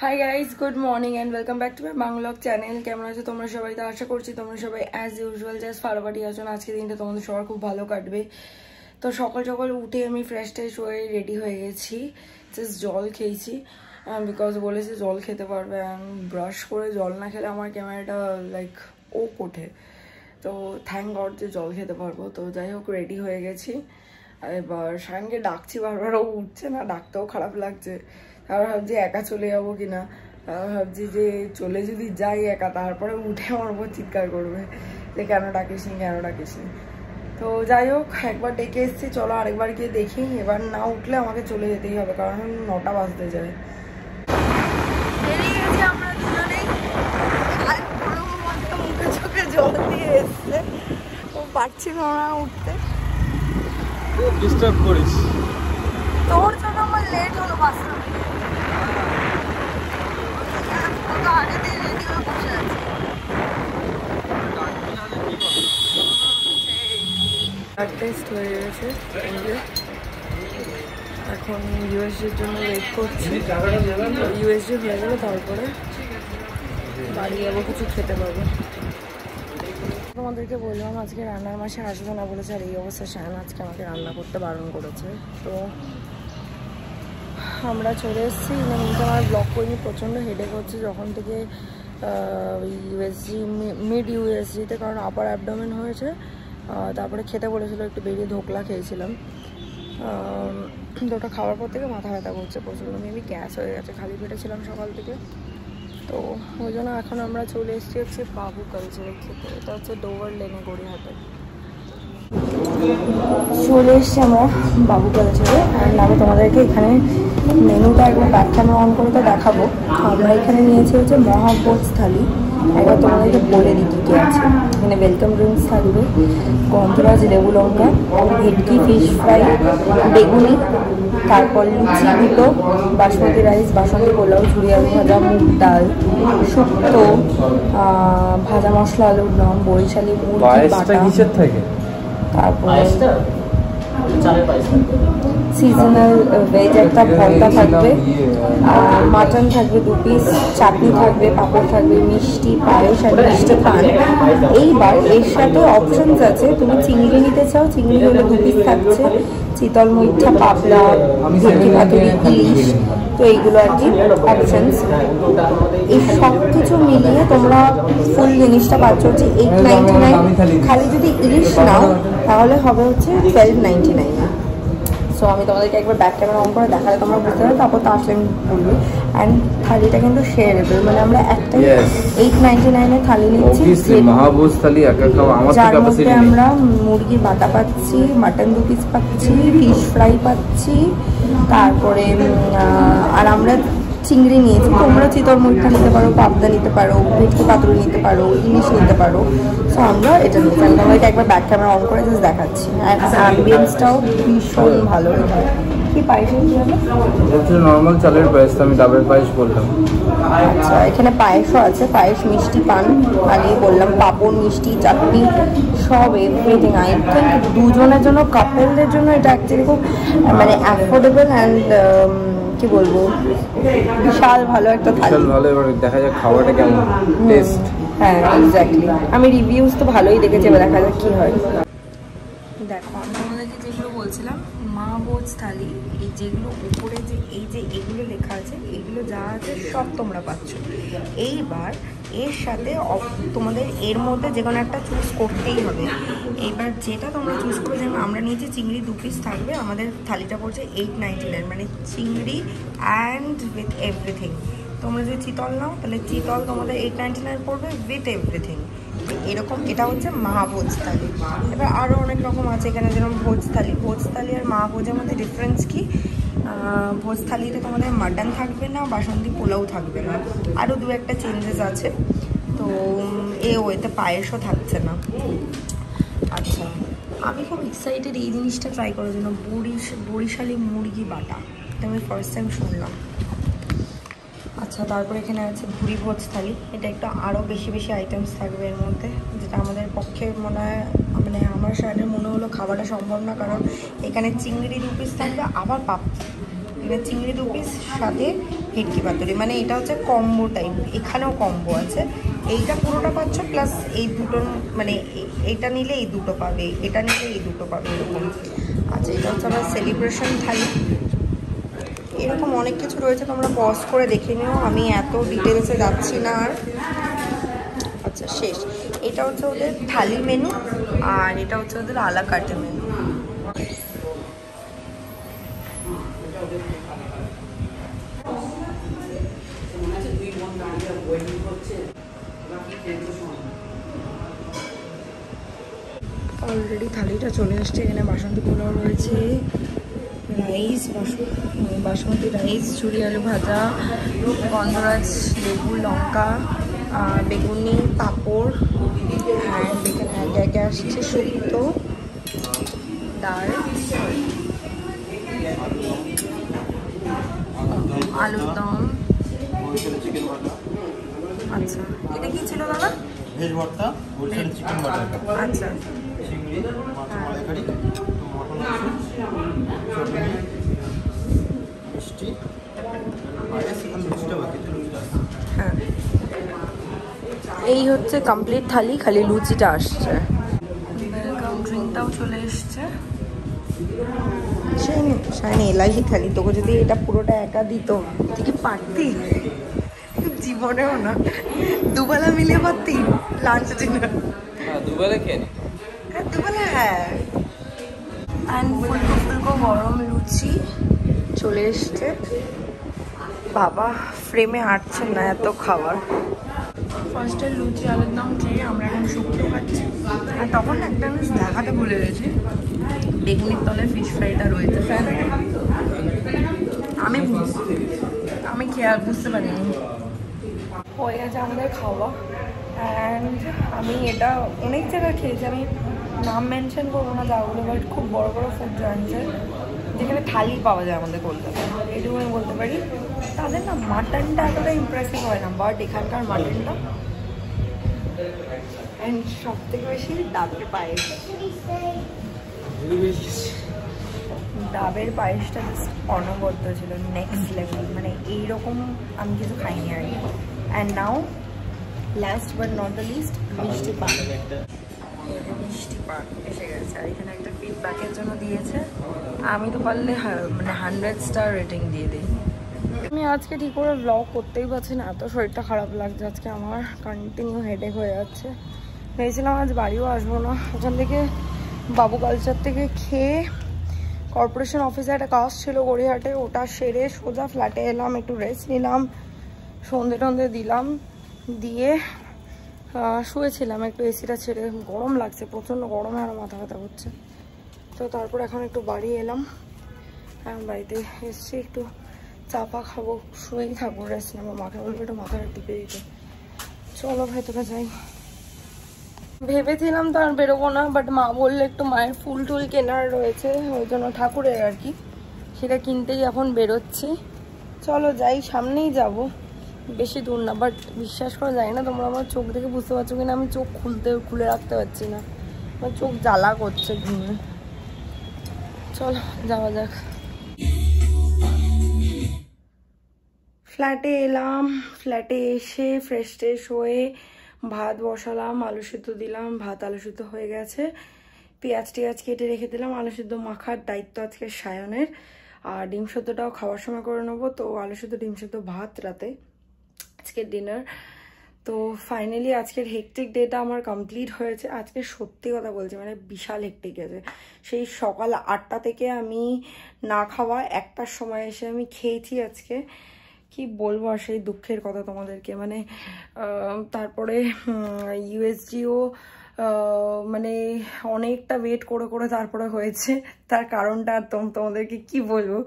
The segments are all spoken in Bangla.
High guys, good morning and welcome back to my vlog channel. কেমন আছো তোমরা সবাই? তো আশা করছি তোমরা সবাই অ্যাজ ইউজুয়াল জাস্ট ফাটাফাটি আছো। আজকে দিনটা তোমাদের সবার খুব ভালো কাটবে। তো সকাল সকাল উঠে আমি ফ্রেশ ট্রেশ হয়ে রেডি হয়ে গেছি। জাস্ট জল খেয়েছি বিকজ বলেছে জল খেতে পারবে, অ্যান্ড ব্রাশ করে জল না খেলে আমার ক্যামেরাটা লাইক ওঠে। তো থ্যাংক গড যে জল খেতে পারবো। তো যাই হোক রেডি হয়ে গেছি। এবার সায়নকে ডাকছি বারবার, ও উঠছে না, ডাকতেও খারাপ লাগছে। তারপর ভাবছি একা চলে যাবো কিনা, তারপর ভাবছি যে চলে যদি যাই একা তারপরে উঠে আমার উপর চিৎকার করবে যে কেন ডাকিস নি কেন ডাকিস নি। তো যাই হোক একবার ডেকে এসেছি, চলো আরেকবার গিয়ে দেখি। এবার না উঠলে আমাকে চলে যেতেই হবে কারণ 9টা বাজতে যায়। আমরা দুজনেই মুখে চোখে জল দিয়ে এসছে, ও পারছি না উঠতে। ডিস্টার্ব করিস, তোর জন্য আমার লেট হলো বাসটা। আগে দিয়ে রেডি হয়ে বসে আছি। টেস্ট হয়ে গেছে, এখন ইউএসজির জন্য ওয়েট করছি। ইউএসজি হয়ে গেলে তারপরে বাড়ি যাবো, কিছু খেতে পারবো। তোমাদেরকে বললাম আজকে রান্নার মাসে আসবো না বলেছে, আর এই অবস্থা শায়ন আজকে আমাকে রান্না করতে বারণ করেছে। তো আমরা চলে এসেছি। কিন্তু আমার ব্লগ করিনি, প্রচণ্ড হেডেক হচ্ছে যখন থেকে ইউএসজি মিড ইউএসজিতে, কারণ আপার অ্যাবডোমেন হয়েছে। তারপরে খেতে বলেছিল, একটু বেরিয়ে ধোকলা খেয়েছিলাম। তো ওটা খাওয়ার পর থেকে মাথা ব্যথা করছে প্রচণ্ড, মেবি গ্যাস হয়ে গেছে, খালি পেটে ছিলাম সকাল থেকে। তো ওই জন্য এখন আমরা চলে এসেছি হচ্ছে বাবু কালচারে খেতে। এটা হচ্ছে ডোভার লেনে গড়িয়াহাটে। চলে এসছি আমরা বাবু কালচারে। অ্যান্ড আমি তোমাদেরকে এখানে মেনুটা একবার ব্যাক ক্যামেরা অন করে তো দেখাবো। আমরা এখানে নিয়েছি হচ্ছে মহাভোজ থালি। একবার তোমাদেরকে বলে দিই কী কী আছে। এখানে ওয়েলকাম ড্রিঙ্কস থাকবে, গন্ধরাজ লেবু লঙ্কা, ভেটকি ফিশ ফ্রাই, বেগুনি, তারপর লুচি দুটো, বাসমতি রাইস, বাসন্তী পোলাও, ঝুড়ি আলু ভাজা, মুগ ডাল, শুক্তো, ভাজা মশলা আলুর দম, বরিশালি মুরগি বাটা, তারপরে সিজনাল ভেজ একটা ভর্তা থাকবে, আর মাটন থাকবে 2 পিস, চাটনি থাকবে, পাঁপড় থাকবে, মিষ্টি পায়েস আর মিষ্টি পান। এইবার এর সাথে অপশনস আছে, তুমি চিংড়ি নিতে চাও চিংড়ি হলে 2 পিস থাকছে, চিতল মুইঠা, পাবদা, ভেটকি পাতুরি, ইলিশ। তো এইগুলো আর কি অপশনস। এই সব কিছু মিলিয়ে তোমরা ফুল জিনিসটা পাচ্ছ হচ্ছে 899। খালি যদি ইলিশ নাও তাহলে হবে হচ্ছে 1299। সো আমি তোমাদেরকে একবার ব্যাক ক্যামেরা অন করে দেখালে তোমরা বুঝতে পারবে, তারপর তো আসলে আমি বলবো। অ্যান্ড থালিটা কিন্তু শেয়ারেবল, মানে আমরা একটাই 899 থালি নিচ্ছি, যার মধ্যে আমরা মুরগি বাটা পাচ্ছি, মাটন 2 পিস পাচ্ছি, ফিশ ফ্রাই পাচ্ছি, তারপরে আর আমরা চিংড়ি নিয়েছি। তোমরা চিতল মুরগি নিতে পারো, পাবদা নিতে পারো, ভেটকি পাতুরি নিতে পারো, ইলিশ নিতে পারো। সো আমরা এটা নিতে আমাকে একবার ব্যাক ক্যামেরা অন করে জাস্ট দেখাচ্ছি। অ্যাম্বিয়েন্সটাও ভীষণ ভালো। কি পায়েস নর্মাল চালের পায়েস, আমি ডাবের পায়েস বললাম। আচ্ছা, এখানে পায়েসও আছে, পায়েস, মিষ্টি পান, আগেই বললাম, পাঁপড়, মিষ্টি, চাটনি, সব এভরিথিং। আই থিঙ্ক দুজনের জন্য, কাপলদের জন্য এটা অ্যাকচুয়ালি খুব মানে অ্যাফোর্ডেবল অ্যান্ড কি বলবো, বিশাল ভালো একটা থালি। ভালো, এবার দেখা যাক খাওয়াটা কেমন টেস্ট। হ্যাঁ এক্স্যাক্টলি, আমি রিভিউজ তো ভালোই দেখেছি, এবার দেখা যাক কী হয়। দেখো আমি তোমাদেরকে যেগুলো বলছিলাম মহাভোজ থালি, এই যেগুলো উপরে যে এগুলো লেখা আছে, এগুলো যা আছে সব তোমরা পাচ্ছ। এইবার এর সাথে তোমাদের এর মধ্যে যে কোনো একটা চুজ করতেই হবে। এইবার যেটা তোমরা চুজ করে, যেমন আমরা নিয়েছি চিংড়ি 2 পিস থাকবে, আমাদের থালিটা পড়ছে 899, মানে চিংড়ি অ্যান্ড উইথ এভরিথিং। তোমরা যদি চিতল নাও তাহলে চিতল তোমাদের 899 পড়বে উইথ এভরিথিং। এরকম এটা হচ্ছে মহাভোজ থালি। এবার আরও অনেক রকম আছে এখানে, যেরকম ভোজ থালি আর মহাভোজের মধ্যে ডিফারেন্স কি, ভোজ থালিতে তোমাদের মাটন থাকবে না, বাসন্তী পোলাও থাকবে না, আরও 2-একটা চেঞ্জেস আছে। তো ওতে পায়েসও থাকছে না। আচ্ছা, আমি খুব এক্সাইটেড এই জিনিসটা ট্রাই করার জন্য, বরিশালি মুরগি বাটা, এটা আমি ফার্স্ট টাইম শুনলাম। আচ্ছা, তারপরে এখানে আছে ভুরি ভোজ থালি। এটা একটু আরও বেশি আইটেমস থাকবে এর মধ্যে, যেটা আমাদের পক্ষে মনে হয়, মানে আমার সাইডের মনে হলো খাওয়াটা সম্ভব না, কারণ এখানে চিংড়ি 2 পিস থাকবে, আবার পাপ, এবার চিংড়ি 2 পিস সাথে ভেটকি পাতুরি, মানে এটা হচ্ছে কম্বো টাইপ, এখানেও কম্বো আছে। এইটা পুরোটা পাচ্ছ প্লাস এই দুটোর, মানে এইটা নিলে এই দুটো পাবে, এটা নিলে এই দুটো পাবে, এরকম। আচ্ছা, এটা হচ্ছে আমার সেলিব্রেশন থালি। এরকম অনেক কিছু রয়েছে, তোমরা পজ করে দেখে নিও, আমি এত ডিটেলসে যাচ্ছি না আর। আচ্ছা, শেষ। এটা হচ্ছে ওদের থালি মেনু, আর এটা হচ্ছে ওদের আলা কার্টে মেনু। অলরেডি থালিটা চলে আসছে। এখানে বাসন্তী পোলাও রয়েছে, রাইস, বাসমতি রাইস, ঝুরি আলু ভাজা, গন্ধরাজ, লেবু, লঙ্কা, বেগুনি, পাঁপড়, অ্যান্ড এখানে একে আসছে শুক্তো, ডাল, আলুর দম। আচ্ছা, এটা কি ছিল দাদা? ভেজ ভর্তা, বরিশালি চিকেন বাটার, আচ্ছা, চিংড়ি, মাছ মালাইকারি, মটন চটনি, মিষ্টি, আর এখন লুচিটা বাকি, লুচিটা। হ্যাঁ, এই হচ্ছে কমপ্লিট থালি, খালি লুচিটা আসছে। ওয়েলকাম ড্রিঙ্কটাও চলে এসছে। শাইনি এলাহি খালি, তোকে যদি এটা পুরোটা একা দিত তুই কি পারতি? জীবনেও না। দুবেলা মিলিয়ে পারতি লাঞ্চ ডিনার? দুবেলা খেয়ে নি। হ্যাঁ, দুবেলা। হ্যাঁ, অ্যান্ড ফুলকো ফুলকো গরম লুচি চলে এসছে। বাবা ফ্রেমে আটছেন না এত খাবার। ফার্স্টে লুচি আলুর দম খেয়ে আমরা এখন শুক্তো খাচ্ছি। আর তখন একটা জিনিস দেখাতে ভুলে গেছি, বেগুনির তলে ফিশ ফ্রাইটা রয়েছে। আমি খেয়ে আর বুঝতে পারিনি। হয়ে গেছে আমাদের খাওয়া, অ্যান্ড আমি এটা অনেক জায়গায় খেয়েছি, আমি নাম মেনশন করবো না যাওয়াগুলো, বাট খুব বড় বড় ফুড জয়েন্টসে যেখানে থালি পাওয়া যায় আমাদের কলকাতায়, এইটুকু আমি বলতে পারি। তাদের না মাটনটা এতটা ইমপ্রেসিভ হয় না, বাট এখানকার মাটনটা, অ্যান্ড সব থেকে বেশি ডাবের পায়েস। ডাবের পায়েসটা জাস্ট অনবদ্য ছিল, নেক্সট লেভেল, মানে এইরকম আমি কিছু খাইনি আর কি। And now last but not the least, মিষ্টি পান। মিষ্টি পান এসে গেছে, আর এখানে একটা ফিডব্যাকের জন্য দিয়েছে। আমি তো পারলে মানে 100 স্টার রেটিং দিয়ে দিই। আমি আজকে ঠিক করে ব্লগ করতেই পারছি না, এত শরীরটা খারাপ লাগছে আজকে আমার, কন্টিনিউ হেডেক হয়ে যাচ্ছে। ভেবেছিলাম আজ বাড়িও আসবো না, ওখান থেকে বাবু কালচার থেকে খেয়ে কর্পোরেশন অফিসে একটা কাজ ছিল গড়িয়াহাটে, ওটা সেরে সোজা ফ্ল্যাটে এলাম, একটু রেস্ট নিলাম, সন্ধে টন্ধে দিলাম, দিয়ে শুয়েছিলাম একটু, এসিটা ছেড়ে। গরম লাগছে প্রচণ্ড, গরমে আরও মাথা ব্যথা করছে। তো তারপর এখন একটু বাড়ি এলাম, বাড়িতে এসছি, একটু চাপা খাবো, শুয়েই থাকবো, রেস্ট নেবো। মাকে বলবো একটু মাথাটা টিপে দিতে। চলো ভেতরে যাই। ভেবেছিলাম তো আর বেরোবো না, বাট মা বললে একটু মায়ের ফুল টুল কেনার রয়েছে, ওই জন্য ঠাকুরের আর কি, সেটা কিনতেই এখন বেরোচ্ছি। চলো যাই, সামনেই যাব, বেশি দূর না। বাট বিশ্বাস করা যায় না, তোমরা আমার চোখ দেখে বুঝতে পারছো কিনা, আমি চোখ খুলে রাখতে পারছি না, আমার চোখ জ্বালা করছে ঘুমে। চলো যাওয়া যাক। ফ্ল্যাটে এলাম, ফ্ল্যাটে এসে ফ্রেশ ট্রেশ হয়ে ভাত বসালাম, আলু সিদ্ধ দিলাম, ভাত আলু সিদ্ধ হয়ে গেছে, পেঁয়াজ টেয়াজ কেটে রেখে দিলাম। আলু সিদ্ধ মাখার দায়িত্ব আজকে সায়নের, আর ডিম সিদ্ধটাও খাওয়ার সময় করে নেবো। তো আলু সিদ্ধ, ডিম সিদ্ধ, ভাত রাতে আজকের ডিনার। তো ফাইনালি আজকের হেকটিক ডেটা আমার কমপ্লিট হয়েছে। আজকে সত্যি কথা বলছি, মানে বিশাল হেকটিক গেছে। সেই সকাল 8টা থেকে আমি না খাওয়া 1টার সময় এসে আমি খেয়েছি আজকে। কি বলবো আর সেই দুঃখের কথা তোমাদেরকে, মানে তারপরে ইউএসজিও মানে অনেকটা ওয়েট করে করে তারপরে হয়েছে। তার কারণটা তোমাদেরকে কি বলবো,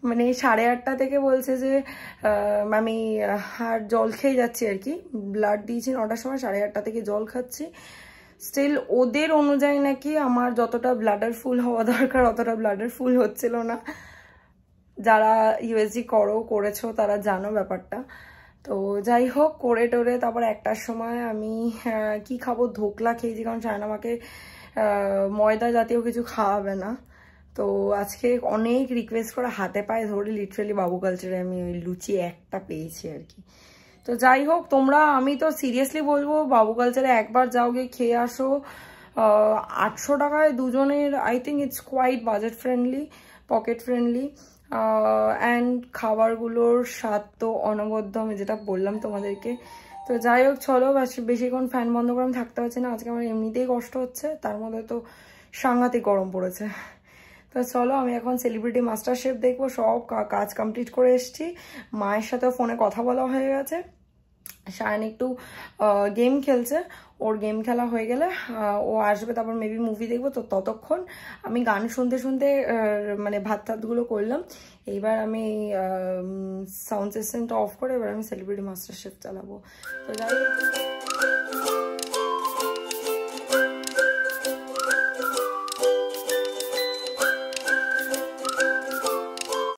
মানে 8:30 থেকে বলছে যে আমি আর জল খেয়ে যাচ্ছি আর কি, ব্লাড দিয়েছি 9টার সময়, 8:30 থেকে জল খাচ্ছি। স্টিল ওদের অনুযায়ী নাকি আমার যতটা ব্লাডার ফুল হওয়া দরকার অতটা ব্লাডার ফুল হচ্ছিল না। যারা ইউএসজি করেছো তারা জানো ব্যাপারটা। তো যাই হোক, করে টোরে তারপর 1টার সময় আমি কি খাবো, ধোকলা খেয়েছি, কারণ সায়ন আমাকে ময়দা জাতীয় কিছু খাওয়াবে না। তো আজকে অনেক রিকোয়েস্ট করে হাতে পায়ে ধরে লিটারালি বাবু কালচারে আমি ওই লুচি একটা পেয়েছি আর কি। তো যাই হোক, তোমরা, আমি তো সিরিয়াসলি বলবো বাবু কালচারে একবার যাও, গিয়ে খেয়ে আসো। 800 টাকায় দুজনের, I think it's quite budget friendly, pocket friendly. And খাবারগুলোর স্বাদ তো অনবদ্য, আমি যেটা বললাম তোমাদেরকে। তো যাই হোক, চলো, বেশিক্ষণ ফ্যান বন্ধ করে আমি থাকতে পারছি না, আজকে আমার এমনিতেই কষ্ট হচ্ছে, তার মধ্যে তো সাংঘাতিক গরম পড়েছে। তো চলো, আমি এখন সেলিব্রিটি মাস্টার শেফ দেখবো, সব কাজ কমপ্লিট করে এসেছি, মায়ের সাথে ফোনে কথা বলা হয়ে গেছে, শায়ন একটু গেম খেলছে, ওর গেম খেলা হয়ে গেলে ও আসবে, তারপর মেবি মুভি দেখবো। তো ততক্ষণ আমি গান শুনতে শুনতে মানে ভাত টাতগুলো করলাম। এইবার আমি সাউন্ড সিস্টেমটা অফ করে এবার আমি সেলিব্রিটি মাস্টার শেফ চালাবো। তো যাই হোক,